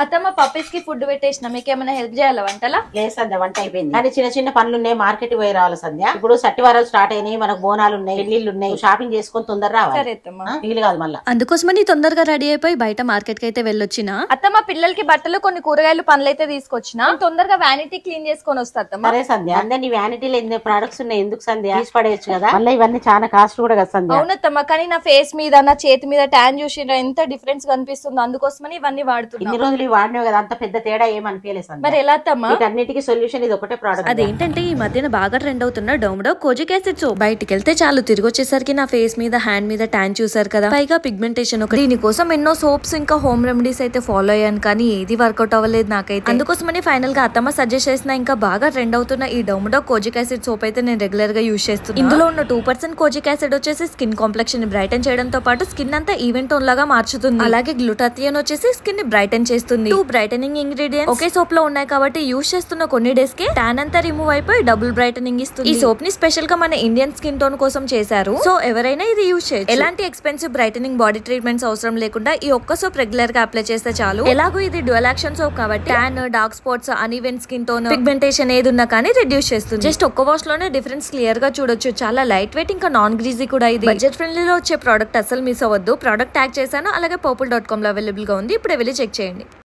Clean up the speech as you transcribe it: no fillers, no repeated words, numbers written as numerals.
అత్తమ్మ పప్పీస్ కి ఫుడ్ పెట్టేసిన మీకు ఏమైనా హెల్ప్ చేయాలా వంటలా? లేదు సంధ్య, వంట అయిపోయింది. కానీ చిన్న చిన్న పనులు ఉన్నాయి, మార్కెట్ పోయి రావాలి సంధ్య. ఇప్పుడు సట్టివారాలు స్టార్ట్ అయినాయి, మనకు బోనాలు ఉన్నాయి, పెళ్లిళ్ళు ఉన్నాయి, షాపింగ్ చేసుకొని తొందర రావాలి. సరే అత్తమ్మ. వీలు కాదు మళ్ళీ. అందుకోసమని తొందరగా రెడీ అయిపోయి బయట మార్కెట్ కి అయితే వెళ్ళొచ్చిన. అత్తమ్మ పిల్లలకి బట్టలు కొన్ని కూరగాయలు పనులు అయితే తీసుకొచ్చిన. తొందరగా వ్యానిటీ క్లీన్ చేసుకొని వస్తా అత్తమ్మ. సరే సంధ్య. అందరి నీ వ్యానిటీలో ఎన్ని ప్రొడక్ట్స్ ఉన్నాయి, ఎందుకు సంధ్య? తీసి పడేయచ్చు కదా. మళ్ళీ ఇవన్నీ చాలా కాస్ట్ కూడా కదా సంధ్య. అవునత్తమ్మ, కానీ నా ఫేస్ మీద నా చేతి మీద ట్యాన్ చూసి ఎంత డిఫరెన్స్ కనిపిస్తుందో, అందుకోసమని ఇవన్నీ వాడుతున్నా. ఇన్ని రోజులు ఇవి వాడినావు కదా, అంత పెద్ద తేడా ఏమనిపించలేదు సంధ్య. మరి ఎలా అత్తమ్మ? వీటన్నిటికీ సొల్యూషన్ ఇది ఒకటే ప్రోడక్ట్. అదేంటంటే ఈ మధ్యన బాగా ట్రెండ్ అవుతున్న డోమ్డో కోజిక్ యాసిడ్ సోప్. బయటికి వెళ్తే చాలు, తిరిగి వచ్చేసరికి నా ఫేస్ మీద హ్యాండ్ మీద ట్యాన్ చూసారు కదా, పైగా పిగ్మెంటేషన్. దీనికోసం ఎన్నో సోప్స్ ఇంకా హోమ్ రెమెడీస్ అయితే ఫాలో అయ్యాను, కానీ ఏది వర్కౌట్ అవ్వలేదు నాకైతే. అందుకోసమని ఫైనల్ గా అత్తమ్మ సజెస్ట్ చేసిన ఇంకా బాగా ట్రెండ్ అవుతున్న ఈ డోమ్డో కోజిక్ యాసిడ్ సోప్ అయితే నేను రెగ్యులర్ గా యూజ్ చేస్తున్నాను. ఇందులో ఉన్న 2% కోజిక్ యాసిడ్ వచ్చేసి స్కిన్ కాంప్లెక్షన్ ని బ్రైటన్ చేయడంతో పాటు స్కిన్ అంతా ఈవెన్ టోన్ లాగా మార్చుతుంది. అలాగే గ్లూటాథియోన్ వచ్చేసి స్కిన్ ని బ్రైటన్ చేస్తుంది. 2 బ్రైటనింగ్ ఇంగ్రీడియంట్స్ ఒకే సోప్ లో ఉన్నాయి కాబట్టి యూజ్ చేస్తున్న కొన్ని డేస్ కి టాన్ అంతా రిమూవ్ అయిపోయి డబుల్ బ్రైటనింగ్ ఇస్తుంది. ఈ సోప్ ని స్పెషల్ గా మన ఇండియన్ స్కిన్ టోన్ కోసం చేశారు, సో ఎవరైనా ఇది యూజ్ చేయొచ్చు. ఎలాంటి ఎక్స్పెన్సివ్ బ్రైటనింగ్ బాడీ ట్రీట్మెంట్స్ అవసరం లేకుండా ఈ ఒక్క సోప్ రెగ్యులర్ గా అప్లై చేస్తే చాలు. ఎలాగో ఇది డ్యూయల్ యాక్షన్ సోప్ కాబట్టి tan, dark spots, uneven skin tone, pigmentation ఏది ఉన్నా కానీ రెడ్యూస్ చేస్తుంది. జస్ట్ ఒక్క వాష్ లోనే డిఫరెన్స్ క్లియర్ గా చూడొచ్చు. చాలా లైట్ వెయిట్ ఇంకా నాన్ గ్రీజీ కూడా. ఇది బడ్జెట్ ఫ్రెండ్లీలో వచ్చే ప్రోడక్ట్, అసలు మిస్ అవ్వద్దు. ప్రోడక్ట్ ట్యాగ్ చేశాను, అలాగే purple.com లో అవైలబుల్ గా ఉంది. ఇప్పుడే వెళ్ళి చెక్ చేయండి.